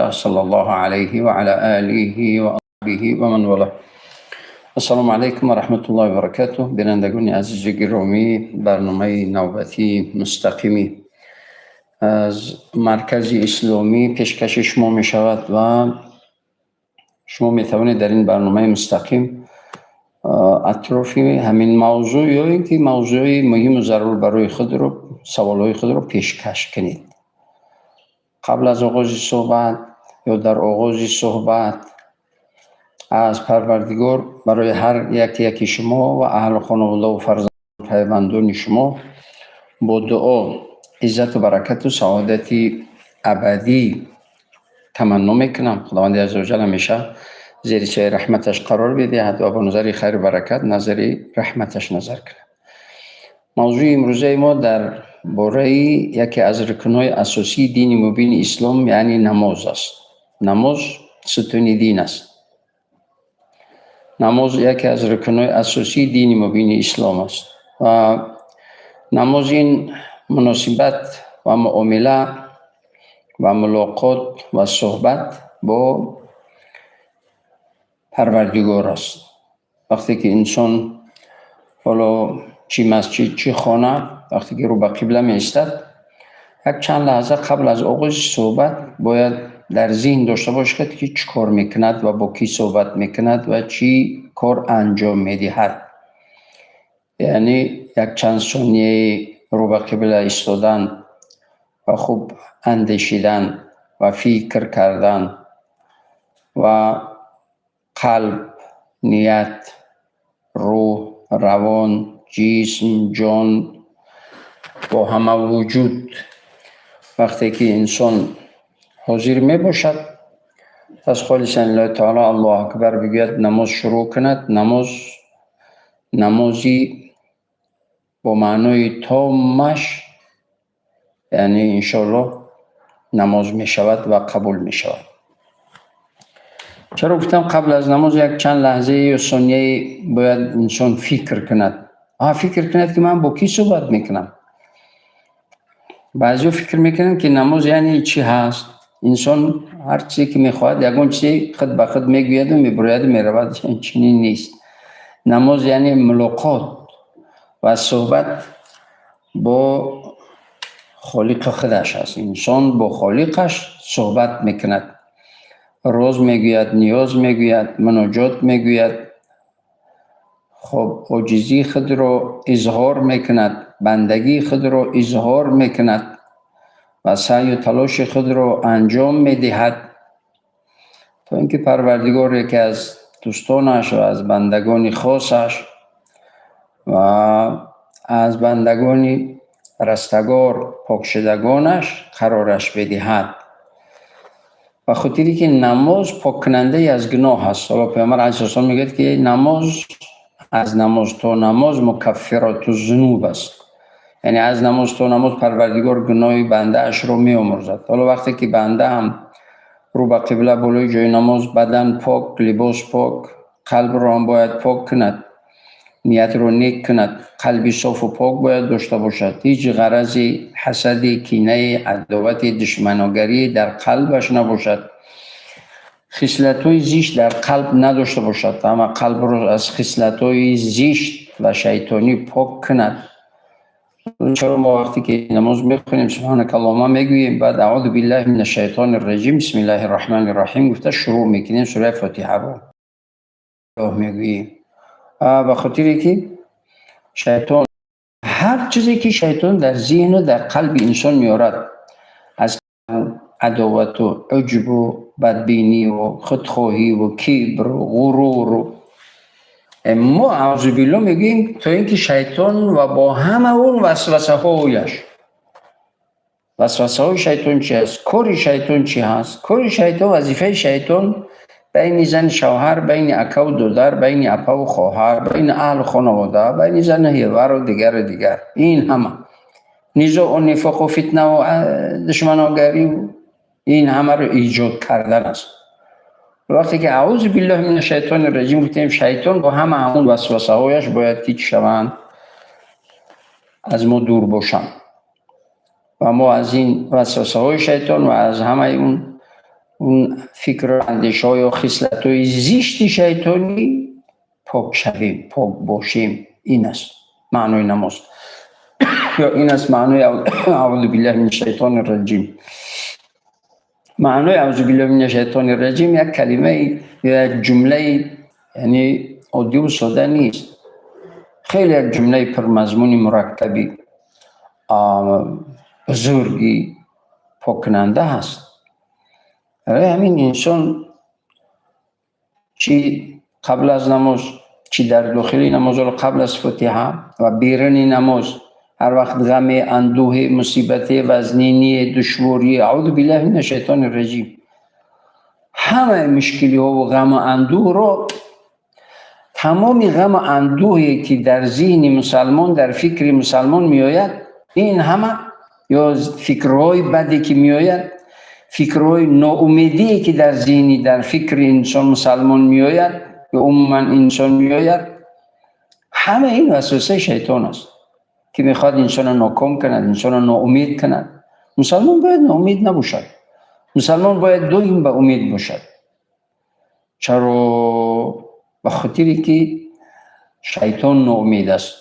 الله صلی الله علیه و علی آله و اصحابه و من والاه. السلام علیکم و رحمت الله و برکاته. بینندگان عزیز گرامی، برنامه نوبتی مستقیمی از مرکز اسلامی پیشکش شما می شود و شما می توانید در این برنامه مستقیم اطراف همین موضوع یا اینکه موضوعی مهم و ضرور برای خود رو سوالهای خود رو پیشکش کنید. قبل از آغاز صحبت یا در آغاز صحبت از پروردگار برای هر یکی شما و اهل خانواده و فرزندان پیوندان شما با دعا عزت و برکت و سعادت ابدی تمنا میکنم. خداوند عزوجل همیشه زیر سایه رحمتش قرار بدهد و با نظر خیر و برکت نظر رحمتش نظر کنه. موضوع امروزه ما در باره یکی از رکنهای اساسی دین مبین اسلام یعنی نماز است. نماز ستون دین است. نماز یکی از رکنهای اساسی دین مبین اسلام است و نماز این مناسبت و معامله و ملاقات و صحبت با پروردگار است. وقتی که انسان حالا چی مسجد چی خانه وقتی که رو به قبله می ایستد یک چند لحظه قبل از آغاز صحبت باید در ذهن داشته باشد که چی کار میکند و با کی صحبت میکند و چی کار انجام میدهد. یعنی یک چند ثانیه رو به قبله ایستادن و خوب اندیشیدن و فکر کردن و قلب، نیت، روح، روان، جسم، جان با همه وجود وقتی که انسان حاضر می باشد پس خالصا الله تعالی الله اکبر بگوید نماز شروع کند. نمازی با معنای تامش یعنی انشاءالله نماز می شود و قبول می شود. چرا گفتم قبل از نماز یک چند لحظه یا ثانیه باید انسان فکر کند. فکر کند که من با کی صحبت میکنم. بعضی فکر میکنن که نماز یعنی چی هست. انسان هر چیزی که میخواهد یگان چیزی خود به خود میگوید و میبراید و میرود. چنین نیست. نماز یعنی ملاقات و صحبت با خالق خودش است. انسان با خالقش صحبت میکند، راز میگوید، نیاز میگوید، مناجات میگوید، خب عاجزی خود را اظهار میکند، بندگی خود را اظهار میکند و سعی و تلاش خود را انجام میدهد تا اینکه پروردگار یکی از دوستانش و از بندگان خاصش و از بندگان رستگار پاکشدگانش قرارش بدهد. و خاطری که نماز پاک کننده از گناه است. حالا پیامبر علیه السلام میگه که نماز از نماز تا نماز مکفرات الذنوب است. یعنی از نماز تا نماز پروردگار گناه بنده اش رو میامرزد. حالا وقتی که بنده هم رو به قبله بالای جای نماز بدن پاک، لباس پاک، قلب رو هم باید پاک کند، نیت رو نیک کند، قلبی صاف و پاک باید داشته باشد. هیچ غرض حسد، کینه، عداوت، دشمناگری در قلبش نباشد. خصلت‌های زشت در قلب نداشته باشد. اما قلب رو از خصلت‌های زشت و شیطانی پاک کند. چرا ما وقتی که نماز میخونیم سبحانك اللهم میگوییم بعد اعوذ بالله من الشیطان الرجیم بسم الله الرحمن الرحیم گفته شروع میکنیم سوره فاتحه رو میگوییم. و خاطری که شیطان هر چیزی که شیطان در ذهن و در قلب انسان میارد از عداوت و عجب و بدبینی و خودخواهی و کبر و غرور و ما اعوذ بالله میگیم تا اینکه شیطان و با همه اون وسوسه های شیطان چی هست، کار شیطان چی هست. کار شیطان، وظیفه شیطان بین زن شوهر، بین اکا و دودر، بین اپا و خواهر، بین اهل خانواده، بین زن هیور و دیگر این همه نزاع و نفاق و فتنه و دشمناگری این همه رو ایجاد کردن است. وقتی که اعوذ بالله من الشیطان الرجیم گفتیم شیطان با همه اون وسوسه هایش باید که شوند از ما دور باشند و ما از این وسوسه های شیطان و از همه اون اون فکر و اندیشه های و خصلت های زشت شیطانی پاک شویم، پاک باشیم. این است معنای نماز. یا این است معنای اعوذ بالله من الشیطان الرجیم. معنای اعوذ بالله من الشیطان الرجیم یک کلمه یا یک جمله یعنی عادی و ساده نیست، خیلی یک جمله پرمضمون مرکبی بزرگی پاک کننده هست. همین انسان چی قبل از نماز، چی در داخل نماز و قبل از فتحه و بیرون نماز، هر وقت غم، اندوه، مصیبت، وزنینی، دشواری، اعوذ بالله من الشیطان الرجیم، همه مشکلی ها و غم و اندوه رو، تمام غم و اندوهی که در ذهن مسلمان، در فکر مسلمان می آید، این همه یا فکرهای بدی که می آید، فکرهای ناامیدی که در ذهنی، در فکر انسان مسلمان می آید یا عموما انسان می آید، همه این وسوسه شیطان است که میخواد انسان را ناکام کند، انسان را ناامید کند. مسلمان باید ناامید نباشد، مسلمان باید دویم به امید باشد. چرا؟ به خاطری که شیطان ناامید است.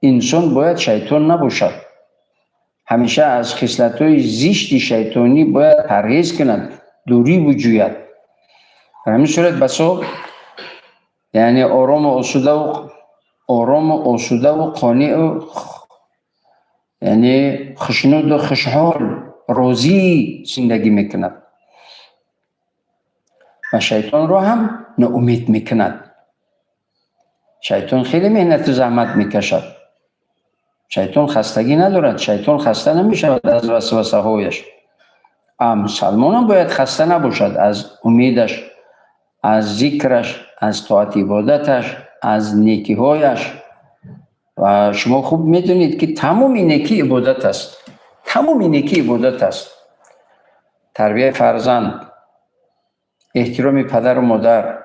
انسان باید شیطان نباشد، همیشه از خصلت‌های زشت شیطانی باید پرهیز کند، دوری بجوید. در همین صورت بسا یعنی آرام و آسوده و قانع و یعنی خشنود و خوشحال راضی زندگی میکند و شیطان رو هم ناامید میکند. شیطان خیلی مهنت و زحمت میکشد، شیطان خستگی ندارد، شیطان خسته نمیشود از وسوسه هایش. مسلمان هم باید خسته نباشد از امیدش، از ذکرش، از طاعت عبادتش، از نیکی هایش. و شما خوب میدونید که تمام نیکی عبادت است، تمام نیکی عبادت است. تربیت فرزند، احترام پدر و مادر،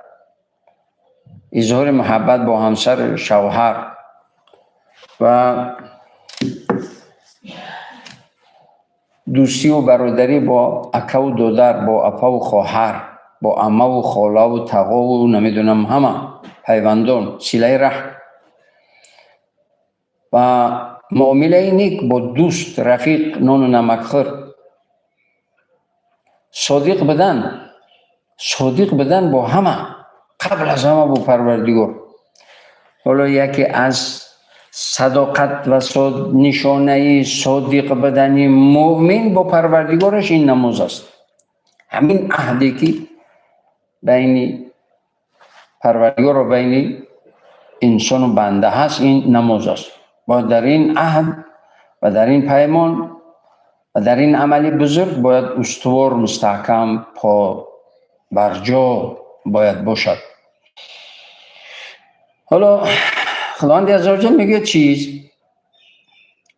اظهار محبت با همسر شوهر و دوستی و برادری با اکا و دادر، با اپا و خواهر، با عمه و خاله و تقا و نمیدونم همه پیوندان، صله رحم و معامله نیک با دوست، رفیق، نان و نمکخور. صادق بدن با همه، قبل از همه با پروردگار. حالا یکی از صداقت و نشانه صادق بدن مؤمن با پروردگارش این نماز است. همین عهدی که بین پروردگار و بین انسان و بنده هست، این نماز است. باید در این عهد و در این پیمان و در این عملی بزرگ باید استوار، مستحکم، پا برجا باید باشد. حالا خداوند عزوجل میگه چیز؟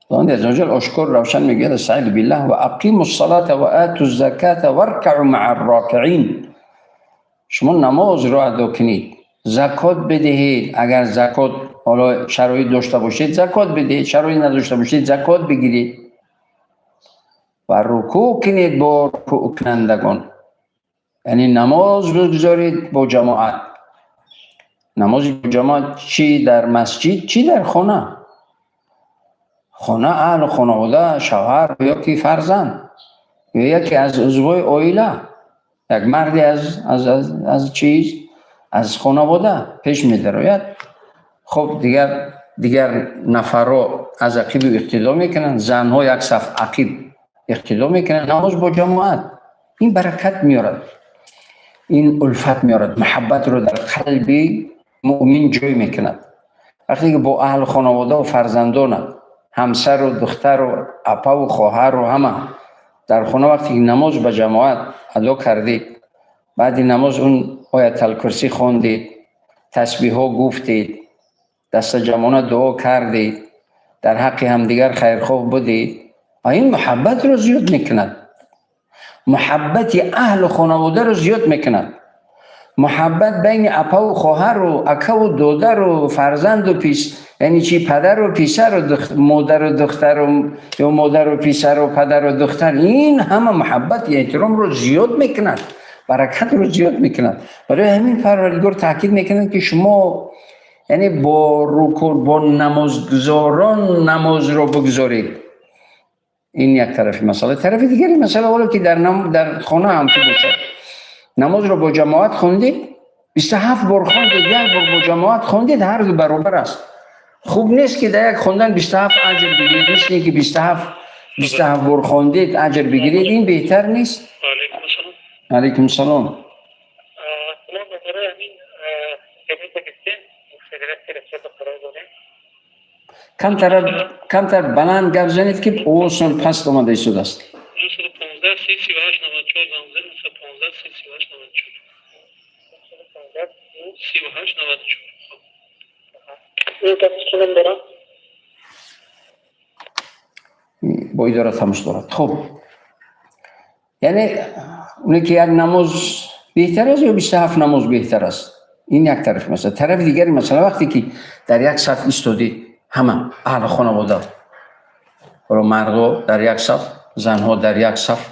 خداوند عزوجل آشکار روشن میگه استعیذ بالله و اقیموا الصلاة و آتوا الزکاة وارکعوا مع الراکعین. شما نماز رو ادا کنید، زکات بدهید. اگر زکات حالا شرایط داشته باشید زکات بدهید، شرایط نداشته باشید زکات بگیرید و رکوع کنید با رکوع کنندگان. یعنی نماز بگذارید با جماعت. نماز با جماعت چی در مسجد، چی در خانه. خانه اهل خانواده، شوهر یا کی فرزند یا یکی از عضوای عائله، یک مردی از چیز از خانواده پیش می درآید. خب دیگر نفرها از عقیب اقتدا میکنن، زنها یک صف عقیب اقتدا میکنن. نماز با جماعت این برکت میارد، این الفت میارد، محبت رو در قلب مؤمن جای میکند. وقتی که با اهل خانواده و فرزندان، همسر و دختر و اپا و خواهر و همه در خانه وقتی نماز با جماعت ادا کردید، بعد نماز اون آیت الکرسی خواندید، تسبیح ها گفتید، دست جمعانه دعا کردید، در حق همدیگر خیرخواه بودید، این محبت رو زیاد میکند. محبت اهل خانواده رو زیاد میکند. محبت بین اپا و خواهر و اکا و دادر و فرزند و یعنی چی پدر و پسر و مادر و دختر و یا مادر و پسر و پدر و دختر، این همه محبت احترام رو زیاد میکند. برکت رو زیاد میکند. برای همین پروردگار تاکید میکند که شما یعنی با رکوع با نمازگزاران نماز رو بگذارید. این یک طرف مسئله. طرف دیگری مسئله ولی که در خانه هم که باشه نماز رو با جماعت خوندید 27 بار خوندید، یک بار با جماعت خوندید، هر دو برابر است. خوب نیست که در یک خوندن 27 اجر بگیرید، نیست که 27 بار خوندید اجر بگیرید. این بهتر نیست؟ علیکم السلام. کمتر بلند گپ زنید که اوسون پست آمده شده است. 915 338 94 915 338 94 با اداره تماس دارد. خب یعنی اونی که یک نماز بهتر است یا 27 نماز بهتر است؟ این یک طرف مثلا. طرف دیگری مثلا وقتی که در یک صف ایستادی همه اهل خانواده و مردا در یک صف، زنها در یک صف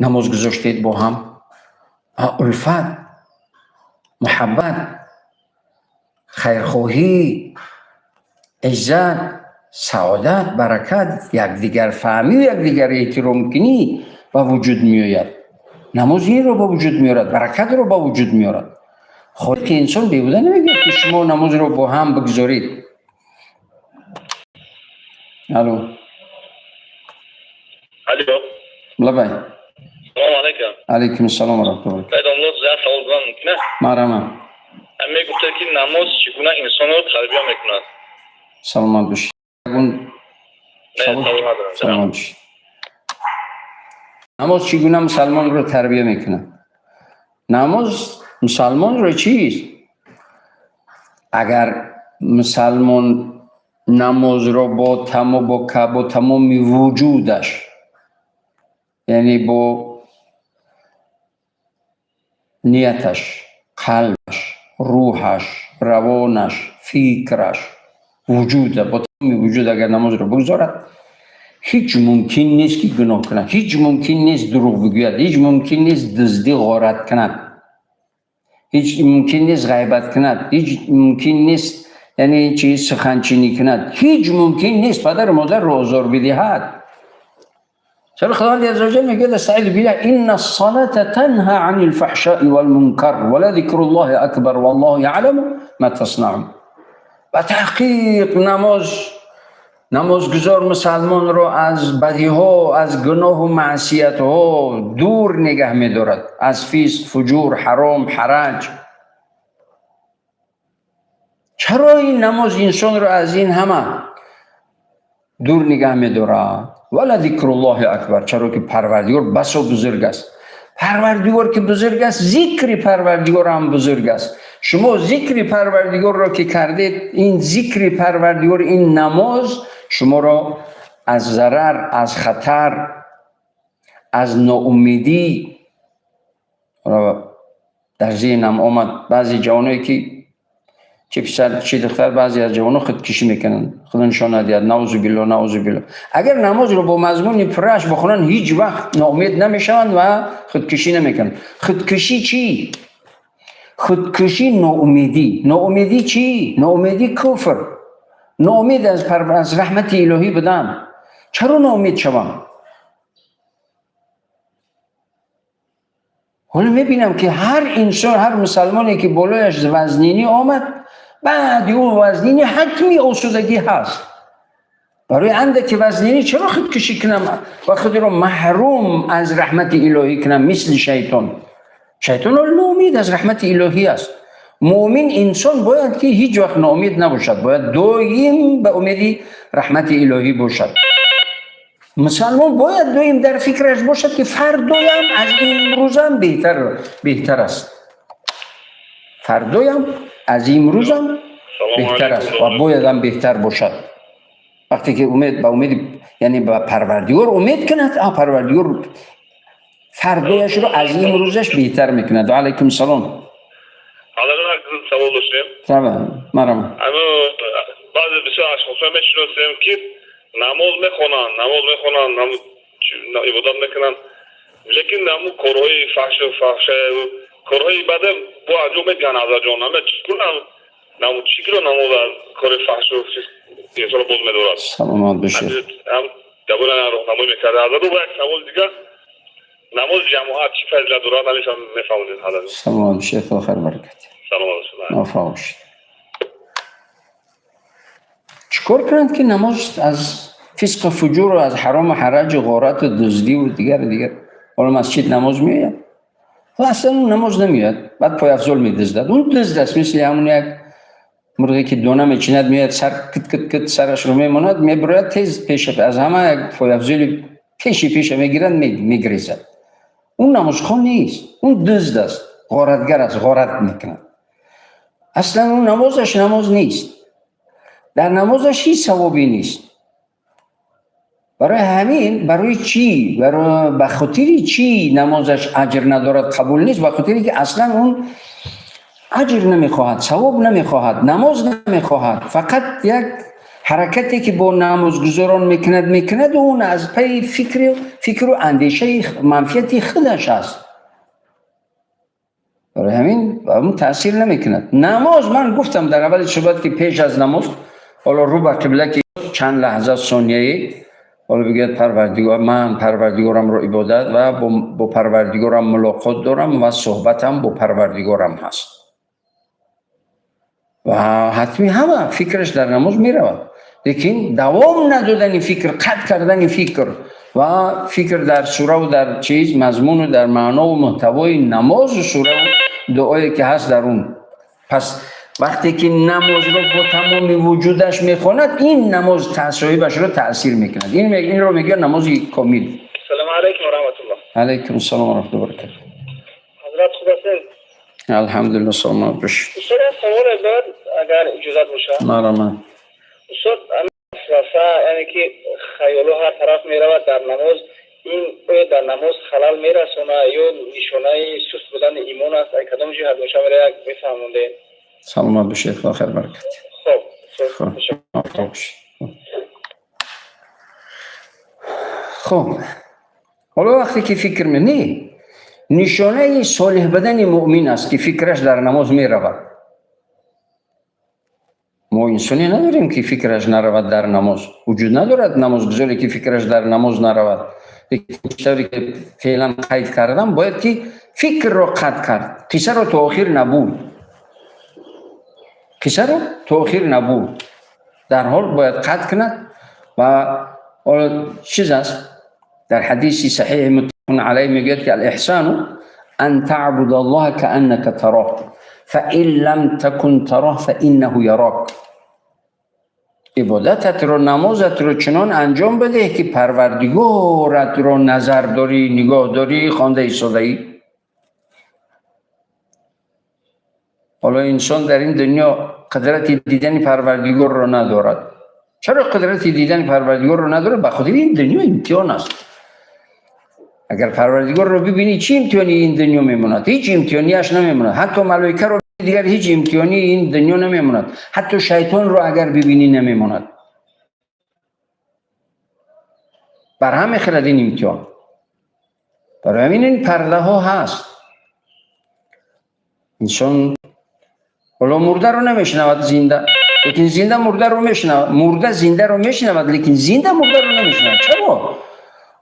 نماز گذاشتید با هم، الفت، محبت، خیرخواهی، عزت، سعادت، برکت، یکدیگر فهمی و یکدیگر احترام کنی به وجود میآید. نماز این رو به وجود میارد، برکت رو به وجود میارد. خود که انسان بیهوده نمیگه که شما نماز رو با هم بگذارید. الو لبای سلام علیکم. علیکم السلام و رحمت الله. پیداملوز زیاد سوال بودن ممکنه؟ مرحبا. همه گفته که نماز چگونه انسان رو تربیت میکند. سلامت باشید. سلامت باشید. نماز چگونه مسلمان رو تربیت میکنه؟ نماز مسلمان رو چیست؟ اگر مسلمان نماز رو با تمام وجودش، یعنی با نیتش، قلبش، روحش، روانش، فکرش، وجود، با تمام وجود اگر نماز رو بگذارد، هیچ ممکن نیست که گناه کند، هیچ ممکن نیست دروغ بگوید، هیچ ممکن نیست دزدی غارت کند، هیچ ممکن نیست غیبت کند، هیچ ممکن نیست یعنی چیز سخنچینی کند، هیچ ممکن نیست پدر مادر رو آزار بدهد. چرا خداوند عزوجل میگه استعیذ بالله ان الصلاه تنهى عن الفحشاء والمنكر ولذكر الله اکبر والله یعلم ما تصنعون. و تحقیق نمازگزار مسلمان رو از بدی ها، از گناه و معصیت ها دور نگه می‌دارد، از فسق، فجور، حرام، حرج. چرا این نماز انسان رو از این همه دور نگه می‌دارد؟ ولا ذکر الله اکبر. چرا که پروردگار بس و بزرگ است. پروردگار که بزرگ است، ذکر پروردگار هم بزرگ است. شما ذکر پروردگار را که کردید، این ذکر پروردگار، این نماز شما را از ضرر، از خطر، از ناامیدی، در ذهنم آمد بعضی جوانایی که چه پسر چه دختر، بعضی از جوانان خودکشی میکنن، خدا نشان ندهد، نعوذ بالله نعوذ بالله. اگر نماز رو با مضمون پرش بخونن هیچ وقت ناامید نمیشن و خودکشی نمیکنن. خودکشی چی؟ خودکشی ناامیدی. ناامیدی چی؟ ناامیدی کفر. ناامید از رحمت الهی بدن. چرا ناامید شوم؟ حالا میبینم که هر انسان، هر مسلمانی که بالایش وزنینی آمد، بعد اون وزنینی حتمی آسودگی هست. برای اندک وزنینی چرا خودکشی کنم و خود رو محروم از رحمت الهی کنم؟ مثل شیطان. شیطان ناامید از رحمت الهی است. مؤمن انسان باید که هیچ وقت ناامید نباشد، باید دائم به امید رحمت الهی باشد. مسلمان باید دائم در فکرش باشد که فردایم از امروزم بهتر است. فردایم از امروزم بهتر است و باید هم بهتر باشد. وقتی که امید یعنی به پروردگار امید کند، پروردگار فردایش رو از امروزش بهتر میکند. علیکم السلام. حالا سوال داشتیم. تمام. مرحبا. بعضی بسیار اشخاص میشناسیم که نماز میخونن، عبادت میکنن، لیکن نمو کارهای فحش کارهای بعد با انجام میدن از جان همه چیکار نمو چیکار نمو در کار فحش و انسان باز میدارد. سلامت باشید. هم جوان راهنمایی میکرده. از دو یک سوال دیگه نماز جماعت چی فضیلت دارد همیشه میفهمید حالا. سلامت باشید. خدا خیر برکت. سلامت باشید. موفق باشید. چیکار کنند که نماز از فسق و فجور و از حرام و حرج و غارت و دزدی و دیگر حالا مسجد نماز میاد و اصلا اون نماز نمیاد، بعد پای افضل میدزدد. اون دزد است، مثل همون یک مرغی که دانه میچیند میاد سر کت کت کت سرش رو میماند میبرد تیز پیش از همه یک پای افضل پیش میگیرد میگریزد. اون نمازخوان نیست، اون دزد است، غارتگر است، غارت میکند. اصلا اون نمازش نماز نیست، در نمازش هیچ ثوابی نیست. برای همین برای چی؟ برای بخاطر چی نمازش اجر ندارد، قبول نیست؟ بخاطری که اصلا اون اجر نمیخواهد، ثواب نمیخواهد، نماز نمیخواهد، فقط یک حرکتی که با نمازگزاران میکند و اون از پی فکر و اندیشه منفیتی خودش است. برای همین اون تاثیر نمیکند. نماز من گفتم در اول صحبت که پیش از نماز حالا رو به قبله که چند لحظه ثانیه‌ای حالا بگید پروردگار، من پروردگارم رو عبادت و با پروردگارم ملاقات دارم و صحبتم با پروردگارم هست و حتمی همه فکرش در نماز می رود. لیکن دوام ندادن این فکر، قطع کردن این فکر و فکر در سوره و در چیز مضمون و در معنا و محتوای نماز و سوره و دعایی که هست در اون. پس وقتی که نماز رو با تمام وجودش میخواند این نماز تصاحبش رو تأثیر میکند. این رو میگه نماز کامل. سلام علیکم و رحمت الله. علیکم السلام و رحمت الله و برکاته. حضرت خوب هستین؟ الحمدلله. سلام باشید. استاد سوال بعد اگر اجازه باشه. مرحبا. استاد یعنی که خیالو هر طرف میرود در نماز، این در نماز خلل میرسونه یا نشانه سست بودن ایمان است؟ ای کدام جهت باشه برای یک بفهمونده. سلامت باشید. خدا خیر برکت. خب حالا وقتی که فکر منی نشانه صالح بدن مؤمن است که فکرش در نماز می رود. ما انسانی نداریم که فکرش نرود در نماز، وجود ندارد نمازگزاری که فکرش در نماز نرود. بیشتری که فعلا قید کردم باید که فکر را قطع کرد. قصه را تا آخر نبود، قصه را تا آخر نبود، در حال باید قطع کند. و چیز است در حدیث صحیح متفق علیه میگوید که الاحسان ان تعبد الله كأنك تراه فإن لم تكن تراه فإنه يراك. عبادتت رو، نمازت رو چنان انجام بده که پروردگارت رو نظر داری، نگاه داری، خوانده ایستاده‌ای. حالا انسان در این دنیا قدرت دیدن پروردگار رو ندارد. چرا قدرت دیدن پروردگار رو نداره؟ بخاطر این دنیا امتحان است. اگر پروردگار رو ببینی چی امتحانی این دنیا میموند؟ هیچ امتحانیش نمیموند. حتی ملائکه رو دیگر هیچ امتحانی این دنیا نمیموند. حتی شیطان رو اگر ببینی نمیموند. بر همه خلد این امتحان. برای همین این پرده ها هست. انسان حالا مرده رو نمیشنود زنده، لیکن زنده مرده رو میشنود. مرده زنده رو میشنود لیکن زنده مرده رو نمیشنود. چرا؟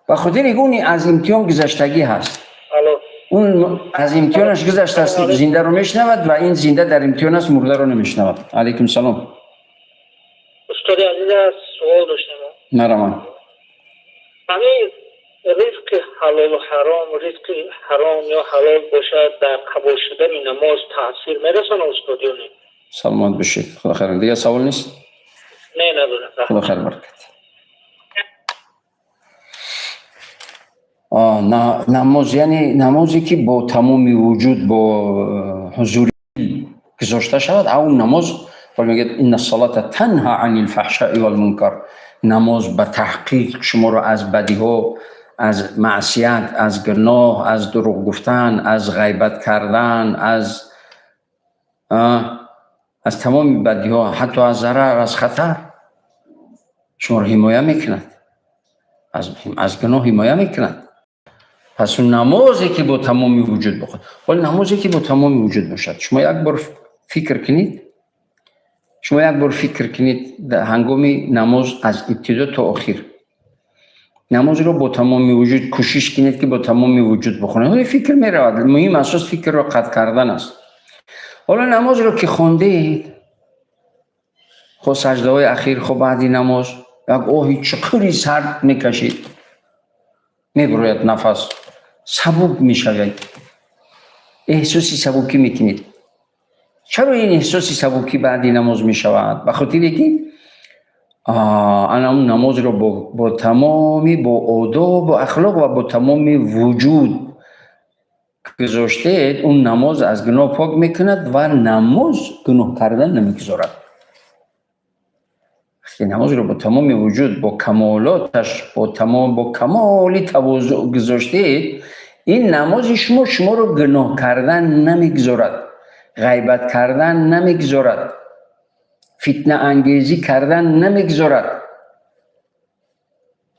بخاطر اون از امتحان گذشتگی هست. اون از امتحانش گذشته است، زنده رو میشنود و این زنده در امتحان است، مرده رو نمیشنود. علیکم سلام. استاد عزیز سوال داشتم. مرحبا. همین رزق حلال و حرام، رزق حرام یا حلال باشد در قبول شدن نماز تاثیر میرسونه استاد یا نه؟ سلامت باشید. خدا خیر. دیگه سوال نیست؟ نه ندارم. خدا خیر برکت. نماز یعنی نمازی که با تمام وجود با حضور گذاشته شود. اون نماز میگه ان الصلاه تنها عن الفحشاء والمنکر. نماز به تحقیق شما رو از بدیها، از معصیت، از گناه، از دروغ گفتن، از غیبت کردن، از تمام بدیها، حتی از ضرر، از خطر شما رو حمایت میکند. از گناه حمایت میکند. پس اون نمازی که با تمام وجود بخواد. ولی نمازی که با تمام وجود باشد، شما یک بار فکر کنید، در هنگام نماز از ابتدا تا آخر نماز رو با تمام وجود کوشش کنید که با تمام وجود بخونید. ولی فکر میرود، مهم اساس فکر رو قطع کردن است. حالا نماز رو که خوندید، خود سجده های اخیر، خود بعدی نماز یک آهی چقدری سرد میکشید، میبروید نفس، سبک میشوید، احساسی سبکی میکنید. چرا این احساسی سبکی بعدی نماز میشود؟ به خاطر که انا اون نماز رو با تمامی، با آداب و اخلاق و با تمام وجود گذاشته، اون نماز از گناه پاک میکند و نماز گناه کردن نمیگذارد. وقتی نماز رو با تمام وجود، با کمالاتش، با کمالی تواضع گذاشته، این نماز شما رو گناه کردن نمیگذارد، غیبت کردن نمیگذارد، فتنه انگیزی کردن نمیگذارد،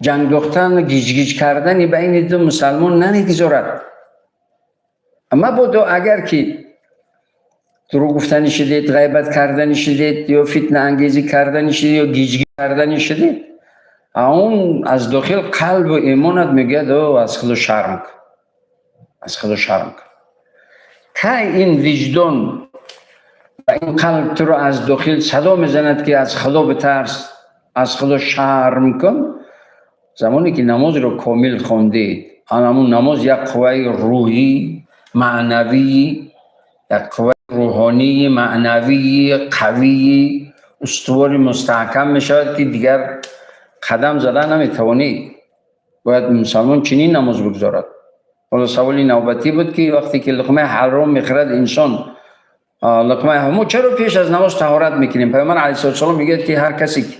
جنگ دوختن و گیج کردن بین دو مسلمان نمیگذارد. اما بودو اگر که دروغ گفتن شدید، غیبت کردن شدید، یا فتنه انگیزی کردن شدید، یا گیج کردن شدید، اون از داخل قلب و ایمانت میگه دو از خدا شرم کن، از خدا شرم کن. که این وجدان و این قلب تو رو از داخل صدا میزند که از خدا بترس، از خدا شرم کن، زمانی که نماز رو کامل خوندید، همون نماز یک قوه روحی معنوی، یک قوه روحانی معنوی قوی استوار مستحکم می شود که دیگر قدم زدن نمیتوانید. باید مسلمان چنین نماز بگذارد. حالا سوالی نوبتی بود که وقتی که لقمه حرام میخورد انسان، لقمه حرام، چرا پیش از نماز طهارت میکنیم؟ پیامبر علیه السلام میگه که هر کسی که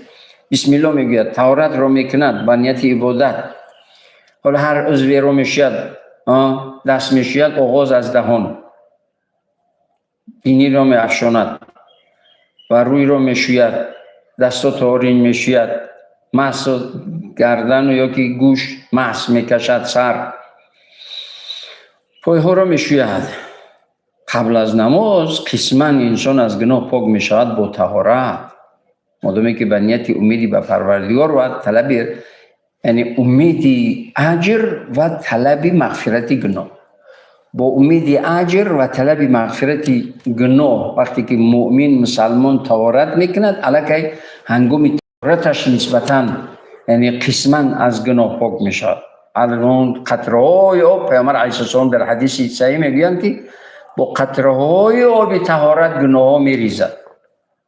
بسم الله میگوید، طهارت رو میکند به نیت عبادت، حالا هر عضوی رو میشید، دست میشید، آغاز از دهان، بینی رو میافشاند و روی رو میشوید، دست و تارین میشوید، مس گردن یا که گوش مس میکشد، سر پای ها رو میشوید. قبل از نماز قسما انسان از گناه پاک میشود با طهارت، مادامی که به نیت امیدی به پروردگار و طلب، یعنی امیدی اجر و طلب مغفرت گناه، با امید اجر و طلب مغفرت گناه وقتی که مؤمن مسلمان طهارت میکند، الکی هنگام طهارتش نسبتاً یعنی قسما از گناه پاک میشود. الان قطره‌های آب، پیامبر علیه السلام در حدیث صحیح میگویند که با قطره‌های آب طهارت گناه ها میریزد.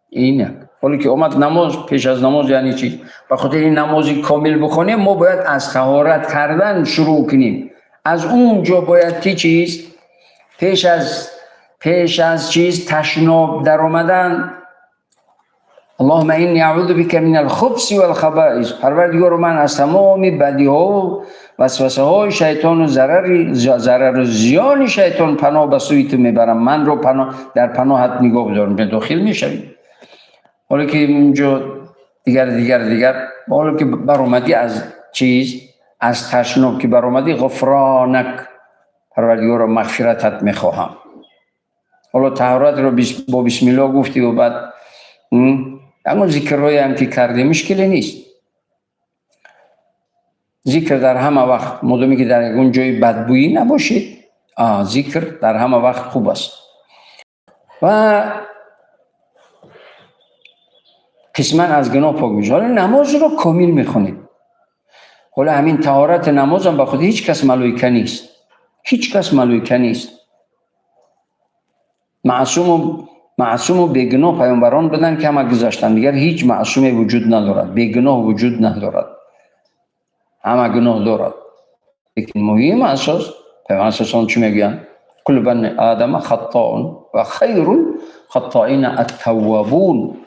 اینه ولی که اومد نماز، پیش از نماز یعنی چی؟ به خاطر این نمازی کامل بخونیم ما باید از طهارت کردن شروع کنیم. از اونجا باید که چیز پیش از چیز تشناب در آمدن، اللهم اینی اعوذ بک من الخبث والخبائث، پروردگار من از تمام بدی ها و وسوسه های شیطان و ضرر و زیان شیطان پناه به سوی تو میبرم، من رو در پناهت نگاه بدارم. به داخل میشویم. حالا که اونجا دیگر حالا که برآمدی از چیز، از تشناب که برآمدی، غفرانک، پروردگار مغفرتت میخواهم. حالا طهارت رو با بسم الله گفتی و بعد اما ذکرهایی هم که کردی مشکلی نیست. ذکر در همه وقت، مادامی که در اون جای بدبویی نباشید، ذکر در همه وقت خوب است. و قسما از گناه پاک میشه. حالا نماز رو کامل میخونید. حالا همین طهارت نماز هم به خود هیچ کس ملائکه نیست، هیچ کس ملائکه نیست. معصوم و بیگناه پیامبران بدن که همه گذاشتن، دیگر هیچ معصوم وجود ندارد، بیگناه وجود ندارد، همه گناه دارد. لیکن مهم اساس پیامبر اساسان چی میگن؟ کل بنی آدم خطاء و خیر الخطائین التوابون.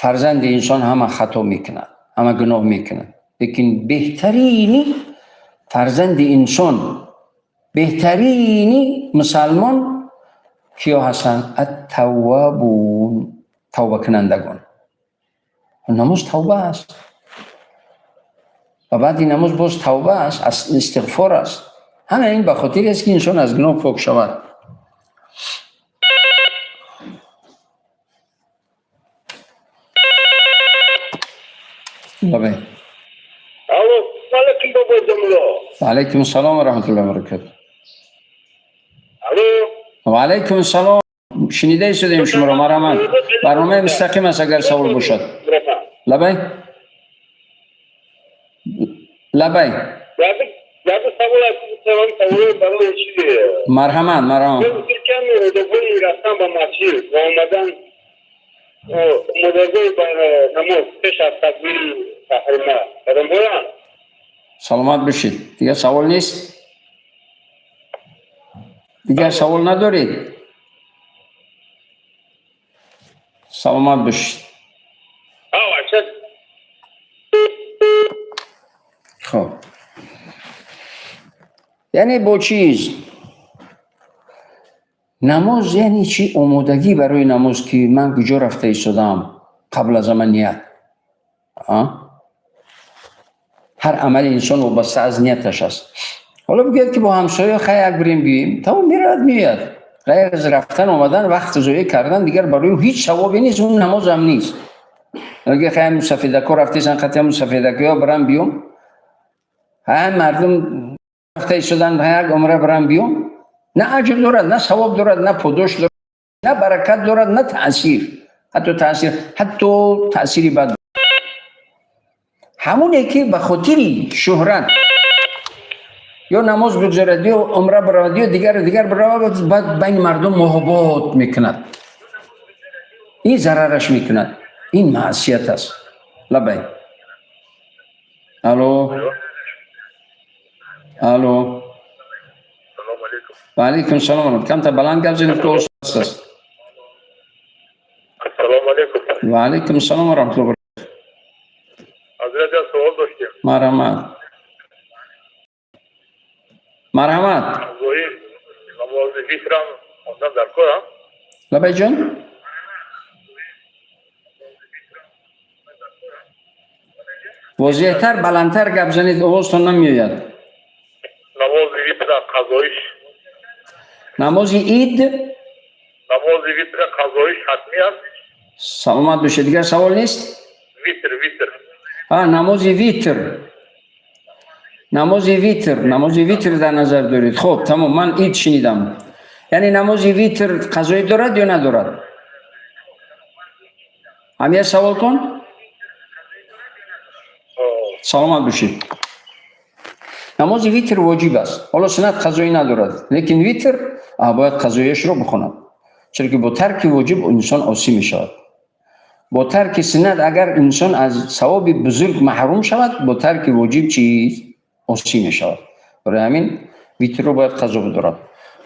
فرزند انسان همه خطا میکنند، همه گناه میکنند، لیکن بهترینی فرزند انسان، بهترینی مسلمان کیا هستند؟ التوابون، توبه کنندگان. نماز توبه است و بعد این نماز باز توبه است، استغفار است. همه این به خاطر است که انسان از گناه پاک شود. لبه علیکم بابا جمله. و علیکم السلام و رحمت الله و برکاته. الو. و علیکم السلام. شنیده شدیم شما را مرحمت. برنامه مستقیم است اگر سوال باشد. لبه یک سوال است برای چیه؟ مرحمت. من فکر دوباره رفتم به مسجد و اومدن مدرزه برای نماز پیش از تکبیر تحریمه برام بودن. سلامت بشید. دیگه سوال نیست؟ دیگه سوال ندارید؟ سلامت بشید. خب یعنی با چیز نماز یعنی چی؟ آمادگی برای نماز که من کجا رفته ایستادم قبل از نیت. هر عمل انسان وابسته از نیتش است. حالا بگید که با همسایه خیلی بریم بیاییم، تمام میاد. غیر از رفتن آمدن وقت ضایع کردن دیگر برای اون هیچ ثوابی نیست، اون نماز هم نیست. اگه خیلی مسافرکا رفتیسن قطعا مسافرکا برام بیام، ها مردم رفته ایستادن یک عمره برام بیام، نه اجر دارد، نه ثواب دارد، نه پاداش دارد، نه برکت دارد، نه تأثیر. حتی تأثیری بد. همونه که به خاطر شهرت یا نماز بگذارد یا عمره برود یا دیگر برود، بعد بین مردم محبت میکند، این ضررش میکند، این معصیت است. لبه الو سلام علیکم. و علیکم السلام. کم تا بلند گپ زنید که استاد است. سلام علیکم. و علیکم السلام و رحمت الله. حضرت سوال داشتیم. مرحمت. زوی نماز ویترم خوندم در کارم. لبه جان واضح‌تر بلندتر گپ زنید، آوازتون نمیآید. نماز ویتر قضایش. نماز عید. نماز ویتر قضایش حتمی است. سلامت بشه. دیگر سوال نیست؟ ویتر. نماز ویتر در نظر دارید. خب تمام، من عید شنیدم. یعنی نماز ویتر قضایی دارد یا ندارد؟ همیه سوال کن. سلامت بشید. نماز ویتر واجب است. حالا سنت قضایی ندارد، لیکن ویتر باید قضایش رو بخوند، چرا که با ترک واجب انسان عاصی می شود. با ترک سنت اگر انسان از ثواب بزرگ محروم شود، با ترک واجب چیز عاصی می شود. برای همین ویتر رو باید قضا بدارد.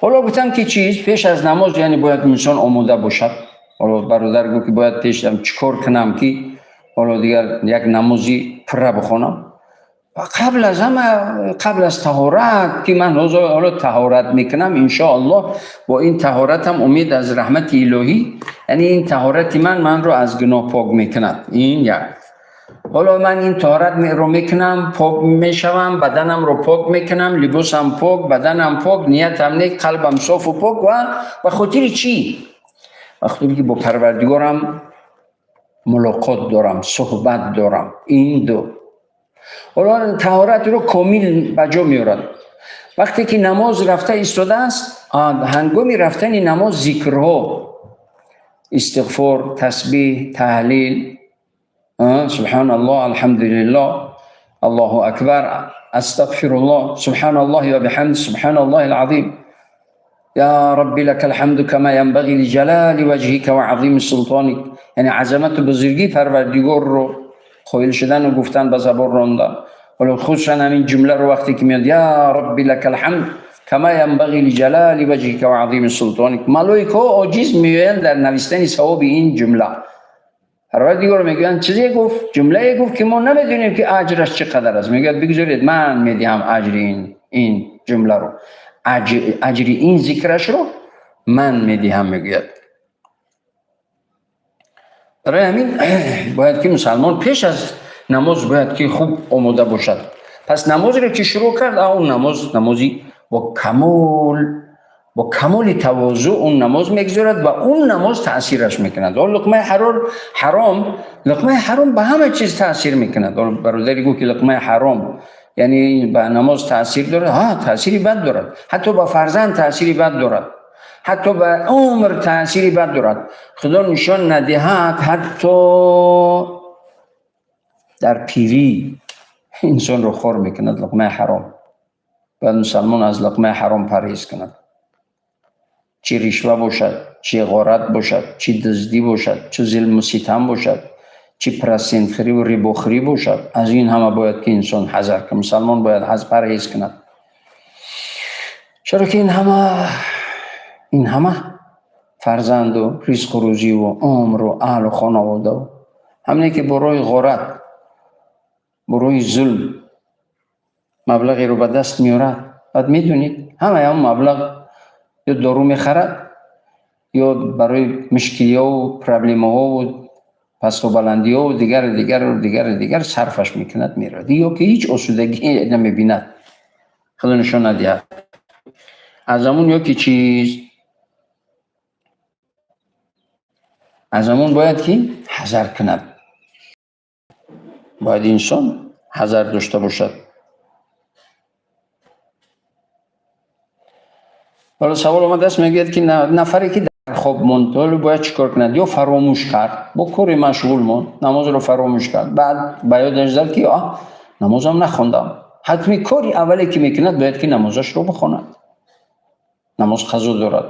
حالا گفتم که چیز پیش از نماز یعنی باید انسان آماده باشد. حالا برادر گفت که باید پیشم چیکار کنم که حالا دیگر یک نمازی پره بخونم. و قبل از طهارت که من حالا طهارت میکنم ان شاء الله، با این طهارتم امید از رحمت الهی، یعنی این طهارت من رو از گناه پاک میکند. این یک. حالا من این طهارت رو میکنم، پاک میشوم، بدنم رو پاک میکنم، لباسم پاک، بدنم پاک، نیتم نیک، قلبم صاف و پاک. و به خاطر چی؟ به خاطر که با پروردگارم ملاقات دارم، صحبت دارم. این دو. حالا طهارت رو کامل بجا میارد. وقتی که نماز رفته ایستاده است، هنگامی رفتن نماز ذکرها، استغفار، تسبیح، تهلیل، سبحان الله، الحمدلله، الله اکبر، استغفر الله، سبحان الله و بحمد، سبحان الله العظیم، یا ربی لك الحمد کما ينبغي لجلال وجهك و عظیم سلطانك. یعنی عظمت و بزرگی پروردگار رو خایل شدن و گفتن به زبان راندن. ولی خصوصا همین جمله رو وقتی که میاد یا ربی لك الحمد کما ينبغي لجلال وجهك و عظیم سلطانك، ملائکه عاجز میآیند در نوشتن ثواب این جمله. پروردگار میگن چیزی گفت، جمله گفت که ما نمیدونیم که اجرش چقدر است. میگه بگذارید من میدم اجر این جمله رو، اجر این ذکرش رو من میدم. میگه برای همین باید که مسلمان پیش از نماز باید که خوب آماده باشد. پس نماز رو که شروع کرد، اون نمازی با کمال تواضع اون نماز میگذارد و اون نماز تاثیرش میکند. لقمه حرام به همه چیز تاثیر میکند. برادری گفت که لقمه حرام یعنی به نماز تاثیر دارد. ها، تاثیری بد دارد. حتی به فرزند تاثیری بد دارد. حتی به عمر تاثیری بد دارد. خدا نشان ندهد حتی در پیری انسان رو خور میکند لقمه حرام. باید مسلمان از لقمه حرام پرهیز کند. چه رشوه باشد، چه غارت باشد، چه دزدی باشد، چه ظلم و ستم باشد، چه پرستندخوری و رباخوری باشد، از این همه باید که انسان حذر کند. مسلمان باید از پرهیز کند. چرا که این همه فرزند و رزق و روزی و عمر و اهل و خانواده و همینه که برای غارت، برای ظلم مبلغی رو به دست میارد. بعد میدونید همه هم مبلغ یا دارو میخرد یا برای مشکلی ها و پرابلم ها و پست و بلندی ها و دیگر صرفش میکند میرد، یا که هیچ آسودگی نمیبیند. خدا نشان ندهد. از همون یا که چیز از همون باید که حذر کند. باید انسان حذر داشته باشد. حالا سوال آمده است میگه که نفری که در خواب ماند باید چیکار کند؟ یا فراموش کرد، با کاری مشغول ماند، نماز رو فراموش کرد، بعد به یادش زد که نمازم نخوندم. حتمی کاری اولی که میکند باید که نمازش رو بخواند. نماز قضا دارد.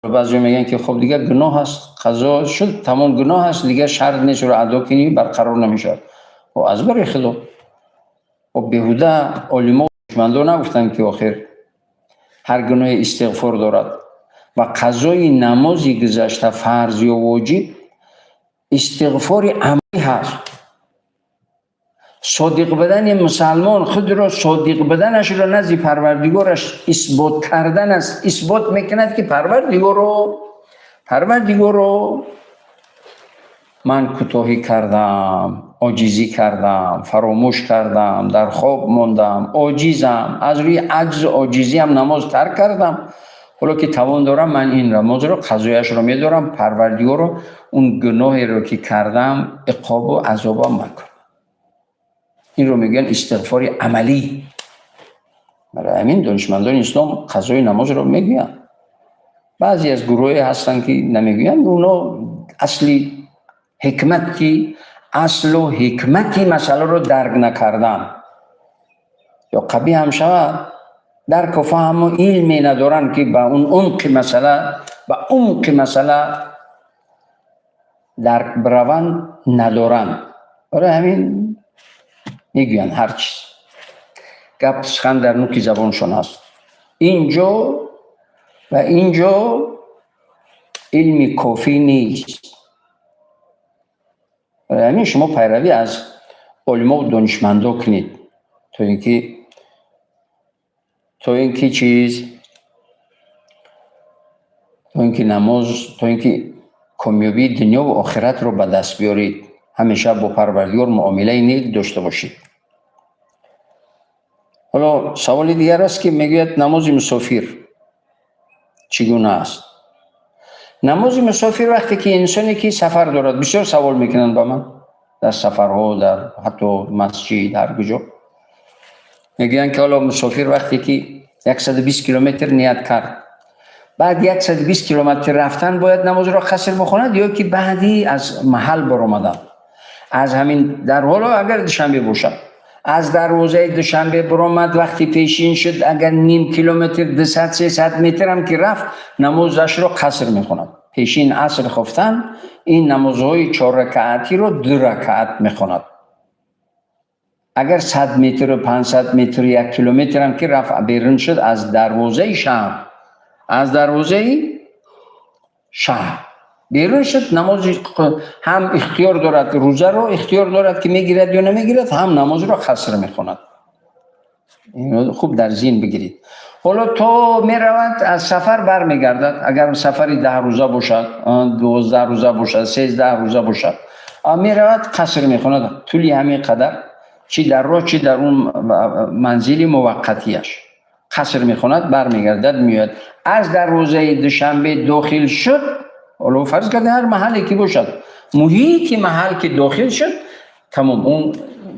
بعضی میگن که خب دیگه گناه است، قضا شد، تمام گناه است، دیگه شرط نیست رو ادا کنی، برقرار نمیشه. و از برای خدا و بهوده علما و دانشمندان نگفتن که آخر هر گناه استغفار دارد و قضای نمازی گذشته فرض یا واجب استغفار عملی هست. صادق بدن مسلمان خود را صادق بدنش را نزد پروردگارش اثبات کردن است. اثبات میکند که پروردگارو من کوتاهی کردم، عاجزی کردم، فراموش کردم، در خواب ماندم، عاجزم، از روی عجز و عاجزی هم نماز ترک کردم. حالا که توان دارم من این نماز رو قضایش رو میدارم، پروردگار رو اون گناهی رو که کردم عقاب و عذابم مکن. این رو میگن استغفار عملی. برای همین دانشمندان اسلام قضای نماز رو میگن. بعضی از گروه هستن که نمیگن، اونا اصل و حکمتی مسئله رو درک نکردن، یا قبیح هم شود درک و فهم و علمی ندارن که به اون عمق مسئله درک بروند ندارن. برای همین میگوین هر چیز گپ سخن در نوک زبانشان هست. اینجا علمی کافی نیست. همین شما پیروی از علما و دانشمندا کنید تا اینکه کامیابی دنیا و آخرت رو به دست بیارید. همیشه با پروردگار معامله نیک داشته باشید. حالا سوال دیگر است که میگوید نماز مسافر چگونه است؟ نماز مسافر وقتی که انسانی که سفر دارد، بسیار سوال میکنن با من در سفرها، در حتی مسجد، هر کجا میگن که حالا مسافر وقتی که 120 کیلومتر نیت کرد، بعد 120 کیلومتر رفتن باید نماز را قصر بخواند، یا که بعدی از محل برآمدن، از همین در حالا اگر دوشنبه باشد از دروازه دوشنبه برآمد، وقتی پیشین شد اگر نیم کیلومتر 200-300 متر هم که رفت نمازش رو قصر میخواند. پیشین عصر خفتن این نمازهای 4 رکعتی رو 2 رکعت میخواند. اگر 100 متر و 500 متر 1 کیلومتر هم که رفت بیرون شد از دروازه شهر بیرون شد، نماز هم اختیار دارد، روزه رو اختیار دارد که میگیرد یا نمیگیرد، هم نماز رو قصر میخواند. اینو خوب در ذهن بگیرید. حالا تا میرود از سفر برمیگردد، اگر سفری 10 روزه باشد، 12 روزه باشد، 13 روزه باشد، میرود قصر میخواند طولی همین قدر، چی در راه چی در اون منزل موقتیش. قصر میخوند برمیگردد میاد. از دروازه دوشنبه داخل شد، حالا فرض کرده هر محلی که باشد، محیط محل که داخل شد تمام اون